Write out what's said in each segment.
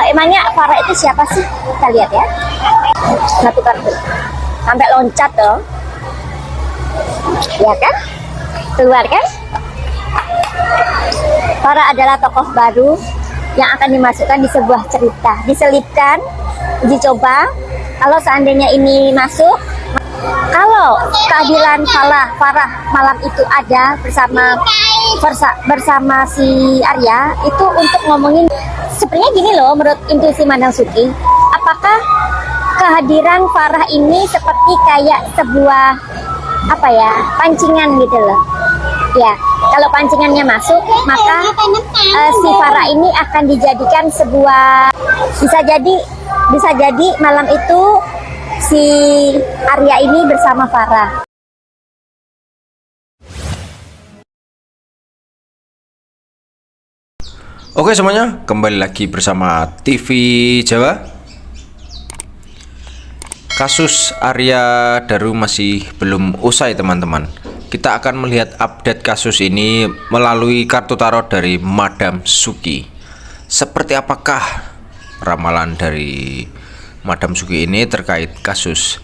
Emangnya Farah itu siapa sih? Kita lihat ya. Satu kartu. Sampai loncat dong. Ya kan? Keluar kan? Farah adalah tokoh baru yang akan dimasukkan di sebuah cerita. Diselipkan, uji coba. Kalau seandainya ini masuk, kalau keadilan Farah malam itu ada bersama si Arya, itu untuk ngomongin sebenarnya gini loh, menurut intuisi Mandang Suki, apakah kehadiran Farah ini seperti kayak sebuah apa ya, pancingan gitu loh ya. Kalau pancingannya masuk, maka si Farah ini akan dijadikan sebuah, bisa jadi malam itu si Arya ini bersama Farah. Oke semuanya, kembali lagi bersama TV Jawa. Kasus Arya Daru masih belum usai teman-teman. Kita akan melihat update kasus ini melalui kartu tarot dari Madam Suki. Seperti apakah ramalan dari Madam Suki ini terkait kasus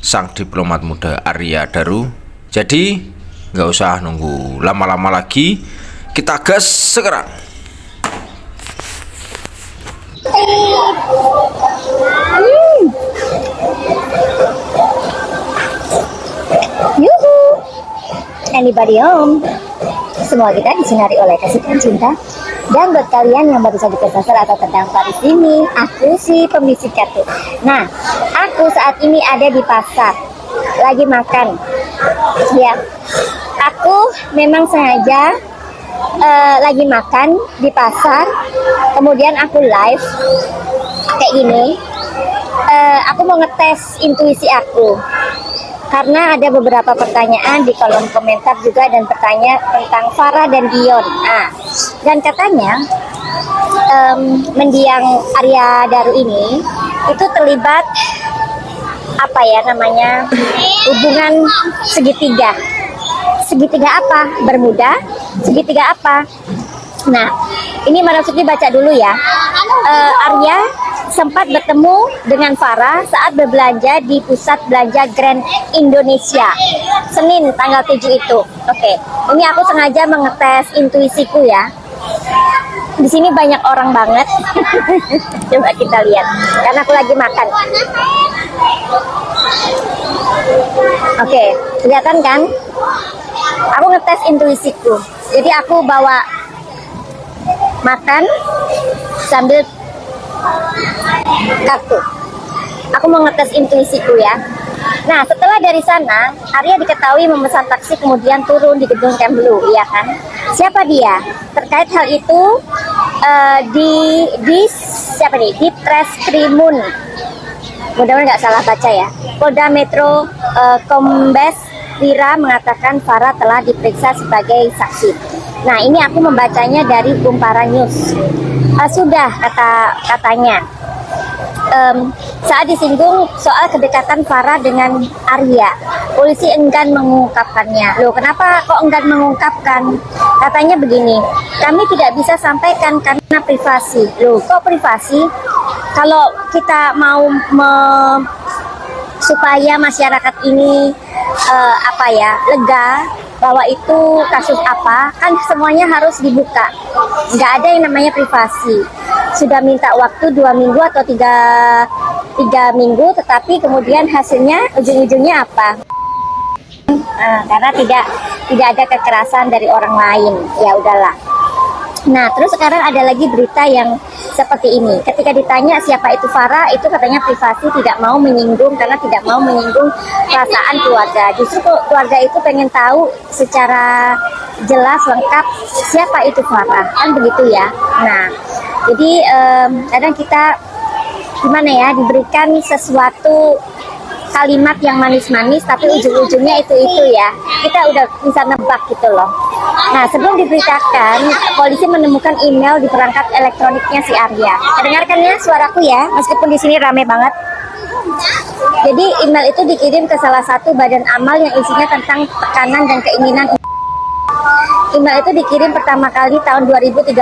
sang diplomat muda Arya Daru? Jadi nggak usah nunggu lama-lama lagi, kita gas sekarang. Yuhu, anybody home? Semua kita disinari oleh kasih dan cinta. Dan buat kalian yang baru saja kesasar atau terdampak di sini, aku si pembisik kartu. Nah, aku saat ini ada di pasar, lagi makan. Ya, aku memang sengaja lagi makan di pasar, kemudian aku live kayak gini. Aku mau ngetes intuisi aku karena ada beberapa pertanyaan di kolom komentar juga dan bertanya tentang Farah dan Dion. Nah, dan katanya mendiang Arya Daru ini itu terlibat apa ya namanya, hubungan segitiga. Segitiga apa? Bermuda? Segitiga apa? Nah, ini Madam Suki baca dulu ya. Arya sempat bertemu dengan Farah saat berbelanja di pusat belanja Grand Indonesia Senin tanggal 7 itu. Oke, ini aku sengaja mengetes intuisiku ya. Di sini banyak orang banget. Coba kita lihat, karena aku lagi makan. Oke, kelihatan kan? Aku ngetes intuisiku. Jadi aku bawa makan sambil kartu. Aku mau ngetes intuisiku ya. Nah, setelah dari sana, Arya diketahui memesan taksi kemudian turun di gedung Kemlu, iya kan? Siapa dia? Terkait hal itu siapa nih? Di Treskrimun. Mudah-mudahan nggak salah baca ya. Polda Metro Kombes Wira mengatakan Farah telah diperiksa sebagai saksi. Nah, ini aku membacanya dari Kumparan News. Sudah katanya. Saat disinggung soal kedekatan Farah dengan Arya, polisi enggan mengungkapkannya. Loh, kenapa kok enggan mengungkapkan? Katanya begini, kami tidak bisa sampaikan karena privasi. Loh, kok privasi? Kalau kita mau supaya masyarakat ini lega bahwa itu kasus apa, kan semuanya harus dibuka. Nggak ada yang namanya privasi. Sudah minta waktu 2 minggu atau 3 minggu, tetapi kemudian hasilnya ujung-ujungnya apa? Karena tidak ada kekerasan dari orang lain. Ya udahlah. Nah, terus sekarang ada lagi berita yang seperti ini. Ketika ditanya siapa itu Farah, itu katanya privasi, tidak mau menyinggung karena tidak mau menyinggung perasaan keluarga. Justru keluarga itu pengen tahu secara jelas lengkap siapa itu Farah, kan begitu ya. Nah, jadi kadang kita gimana ya, diberikan sesuatu kalimat yang manis-manis tapi ujung-ujungnya itu ya, kita udah bisa nebak gitu loh. Nah, sebelum diberitakan, polisi menemukan email di perangkat elektroniknya si Arya. Dengarkan ya suaraku ya, meskipun di sini rame banget. Jadi email itu dikirim ke salah satu badan amal yang isinya tentang tekanan dan keinginan. Email itu dikirim pertama kali tahun 2013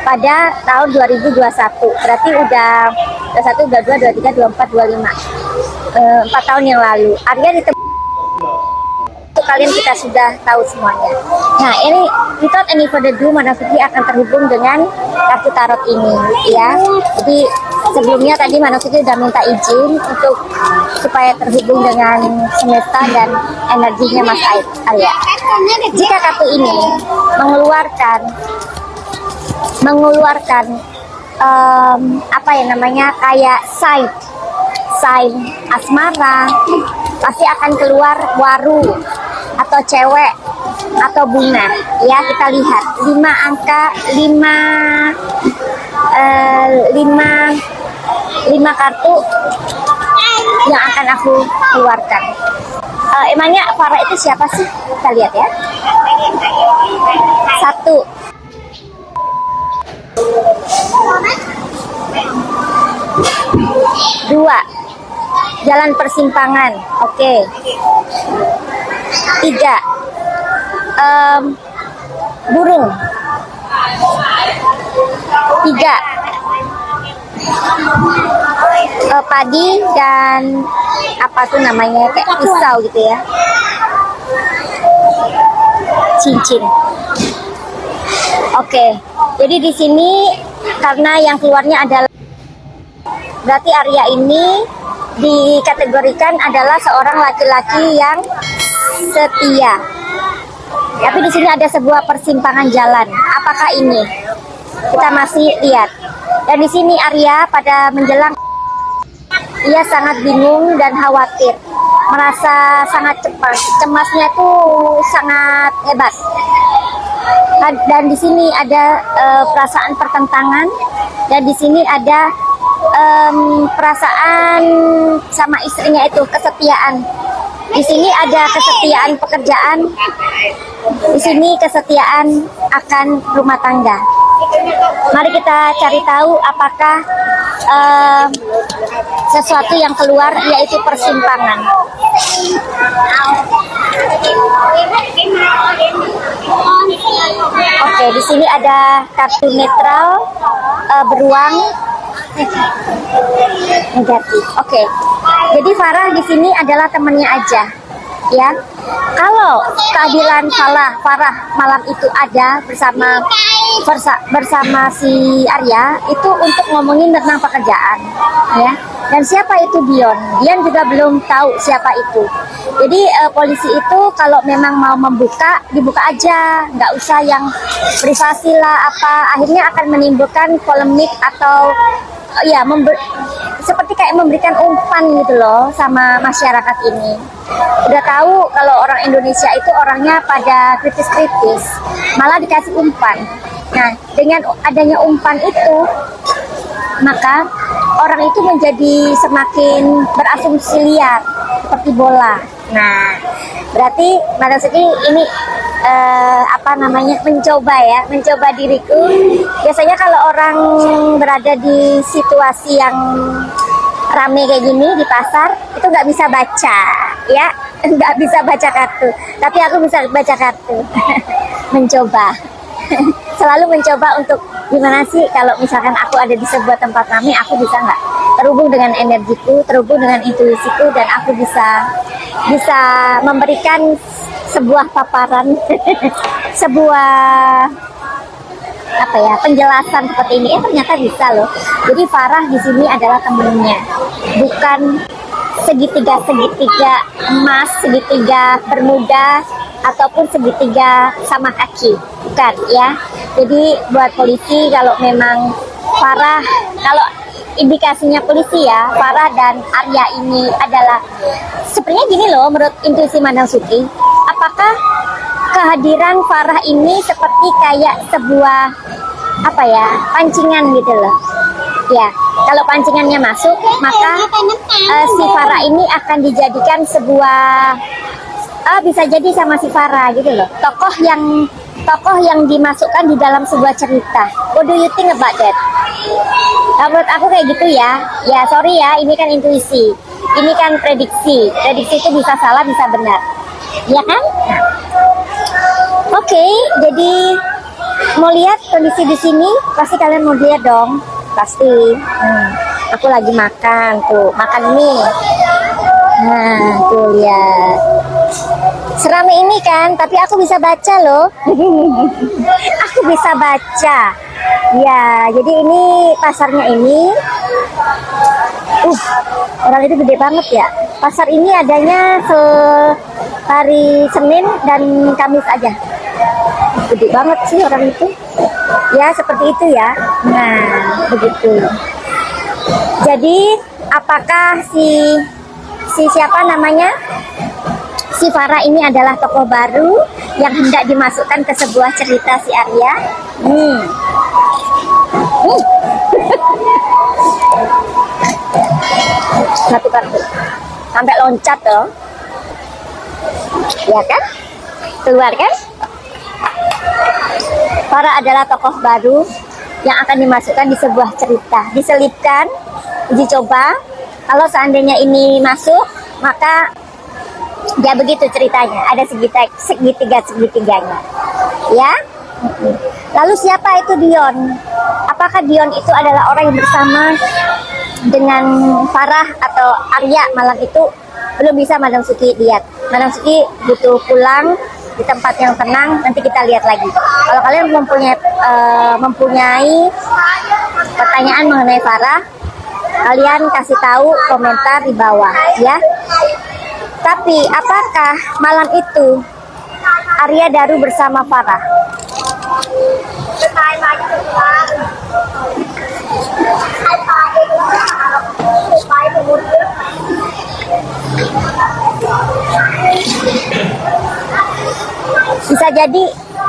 pada tahun 2021. Berarti udah 1, 2, 2, 3, 24, 25. 4 tahun yang lalu. Arya ditemu, kalian kita sudah tahu semuanya. Nah, ini without any further ado, Madam Suki akan terhubung dengan kartu tarot ini, ya. Jadi sebelumnya tadi Madam Suki sudah minta izin untuk supaya terhubung dengan semesta dan energinya Mas Arya. Jika kartu ini mengeluarkan apa ya namanya, kayak sign asmara, pasti akan keluar waru atau cewek atau bunga, ya. Kita lihat 5 angka, 5 kartu yang akan aku keluarkan. Emangnya Farah itu siapa sih? Kita lihat ya. 1, 2, jalan persimpangan. Oke. 3, burung. 3, padi dan apa tuh namanya, kayak pisau gitu ya. Cincin. Oke. Jadi di sini karena yang keluarnya adalah, berarti Arya ini dikategorikan adalah seorang laki-laki yang setia. Tapi di sini ada sebuah persimpangan jalan. Apakah ini? Kita masih lihat. Dan di sini Arya pada menjelang, ia sangat bingung dan khawatir, merasa sangat cemasnya itu sangat hebat. Dan di sini ada perasaan pertentangan, dan di sini ada perasaan sama istrinya itu, kesetiaan. Di sini ada kesetiaan pekerjaan, di sini kesetiaan akan rumah tangga. Mari kita cari tahu apakah sesuatu yang keluar, yaitu persimpangan. Oke, di sini ada kartu netral, beruang, negatif. Oke. Jadi Farah di sini adalah temannya aja, ya. Kalau kehadiran Farah malam itu ada bersama si Arya, itu untuk ngomongin tentang pekerjaan, ya. Dan siapa itu Dion? Dion juga belum tahu siapa itu. Jadi polisi itu kalau memang mau membuka, dibuka aja, nggak usah yang privasi lah apa. Akhirnya akan menimbulkan polemik atau ya seperti kayak memberikan umpan gitu loh sama masyarakat ini. Udah tahu kalau orang Indonesia itu orangnya pada kritis-kritis, malah dikasih umpan. Nah, dengan adanya umpan itu, maka orang itu menjadi semakin berasumsi liar seperti bola. Nah, berarti Madam Suki ini mencoba diriku. Biasanya kalau orang berada di situasi yang rame kayak gini di pasar, itu nggak bisa baca, ya, nggak bisa baca kartu. Tapi aku bisa baca kartu. Mencoba. Selalu mencoba untuk gimana sih kalau misalkan aku ada di sebuah tempat rame, aku bisa nggak terhubung dengan energiku, terhubung dengan intuisiku, dan aku bisa memberikan sebuah paparan, sebuah penjelasan seperti ini. Ternyata bisa loh. Jadi Farah di sini adalah temennya, bukan segitiga emas, segitiga bermuda, ataupun segitiga sama kaki, bukan ya. Jadi buat polisi, kalau memang Farah, kalau indikasinya polisi ya, Farah dan Arya ini adalah sebenarnya gini loh, menurut intuisi Madam Suki, apakah kehadiran Farah ini seperti kayak sebuah pancingan gitu loh. Ya, kalau pancingannya masuk, maka si Farah ini akan dijadikan sebuah bisa jadi sama si Farah gitu loh. Tokoh yang dimasukkan di dalam sebuah cerita. What do you think about that? Nah, menurut aku kayak gitu ya. Ya sorry ya, ini kan intuisi, ini kan prediksi. Prediksi itu bisa salah, bisa benar, ya kan? Nah, Oke, jadi mau lihat kondisi di sini, pasti kalian mau lihat dong, pasti. Aku lagi makan tuh, makan mie. Nah, tuh lihat. Serame ini kan, tapi aku bisa baca loh. Aku bisa baca. Ya, jadi ini pasarnya ini. Orang itu gede banget ya. Pasar ini adanya hari Senin dan Kamis aja. Gede banget sih orang itu. Ya, seperti itu ya. Nah, begitu. Jadi, apakah si siapa namanya? Si Farah ini adalah tokoh baru yang hendak dimasukkan ke sebuah cerita si Arya? Satu kartu. Sampai loncat loh. Ya kan? Keluar kan? Farah adalah tokoh baru yang akan dimasukkan di sebuah cerita. Diselipkan, uji coba. Kalau seandainya ini masuk, maka ya begitu ceritanya. Ada segitiga-segitiganya. Ya. Lalu siapa itu Dion? Apakah Dion itu adalah orang yang bersama dengan Farah atau Arya malam itu? Belum bisa Madam Suki lihat. Madam Suki butuh pulang di tempat yang tenang, nanti kita lihat lagi. Kalau kalian mempunyai pertanyaan mengenai Farah, kalian kasih tahu komentar di bawah ya. Tapi apakah malam itu Arya Daru bersama Farah?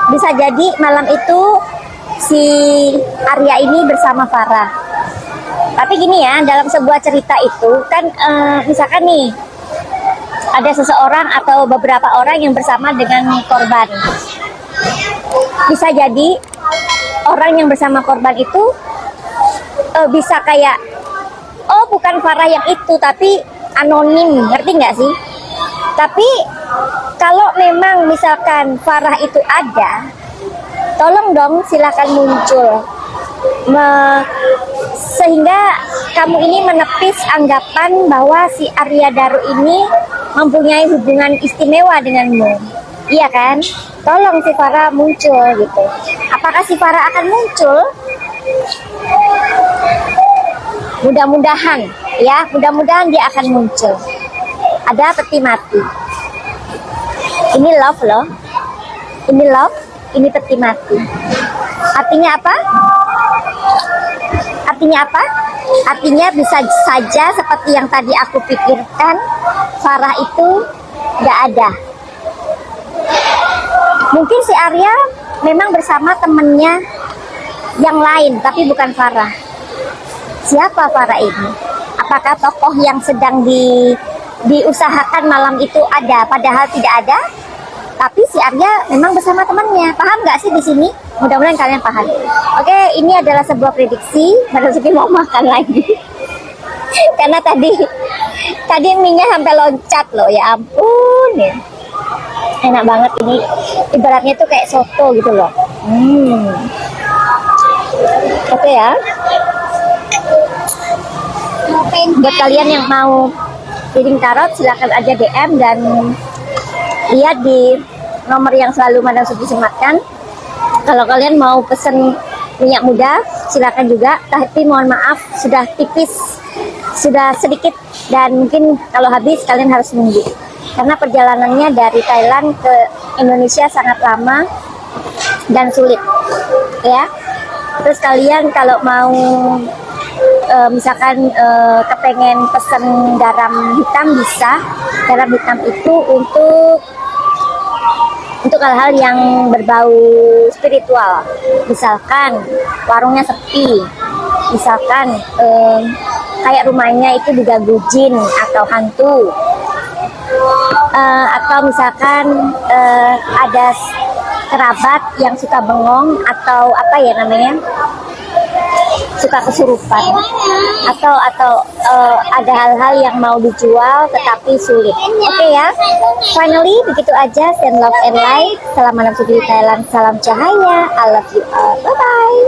Bisa jadi malam itu si Arya ini bersama Farah. Tapi gini ya, dalam sebuah cerita itu kan misalkan nih ada seseorang atau beberapa orang yang bersama dengan korban. Bisa jadi orang yang bersama korban itu bisa kayak, oh bukan Farah yang itu, tapi anonim, ngerti nggak sih? Tapi kalau memang misalkan Farah itu ada, tolong dong silakan muncul. Sehingga kamu ini menepis anggapan bahwa si Arya Daru ini mempunyai hubungan istimewa denganmu. Iya kan? Tolong si Farah muncul gitu. Apakah si Farah akan muncul? Mudah-mudahan ya, mudah-mudahan dia akan muncul. Ada peti mati. Ini love loh. Ini love, ini peti mati. Artinya apa? Artinya apa? Artinya bisa saja seperti yang tadi aku pikirkan, Farah itu nggak ada. Mungkin si Arya memang bersama temennya yang lain, tapi bukan Farah. Siapa Farah ini? Apakah tokoh yang sedang diusahakan malam itu ada, padahal tidak ada? Tapi si Arya memang bersama temannya. Paham nggak sih di sini? Mudah-mudahan kalian paham. Oke, ini adalah sebuah prediksi. Madam Suki mau makan lagi. Karena tadi mie-nya sampai loncat loh, ya ampun ya. Enak banget ini. Ibaratnya tuh kayak soto gitu loh. Oke ya. Buat kalian yang mau piring tarot, silakan aja DM dan lihat di nomor yang selalu Madam Suki sematkan. Kalau kalian mau pesen minyak muda, silakan juga. Tapi mohon maaf, sudah tipis, sudah sedikit, dan mungkin kalau habis kalian harus nunggu. Karena perjalanannya dari Thailand ke Indonesia sangat lama dan sulit, ya. Terus kalian kalau mau misalkan kepengen pesen garam hitam, bisa. Garam hitam itu untuk hal-hal yang berbau spiritual. Misalkan warungnya sepi, misalkan kayak rumahnya itu diganggu jin atau hantu, atau misalkan ada kerabat yang suka bengong, atau apa ya namanya, suka kesurupan atau ada hal-hal yang mau dijual tetapi sulit. Oke ya. Finally begitu aja. Send love and light. Salam Madam Suki Thailand. Salam cahaya. I love you all. Bye bye.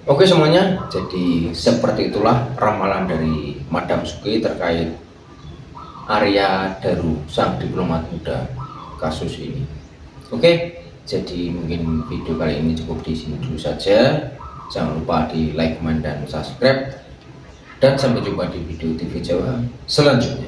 Oke semuanya, jadi seperti itulah ramalan dari Madam Suki terkait Arya Daru, sang diplomat muda kasus ini. Oke, jadi mungkin video kali ini cukup di sini dulu saja. Jangan lupa di like, comment, dan subscribe. Dan sampai jumpa di video TV Jawa selanjutnya.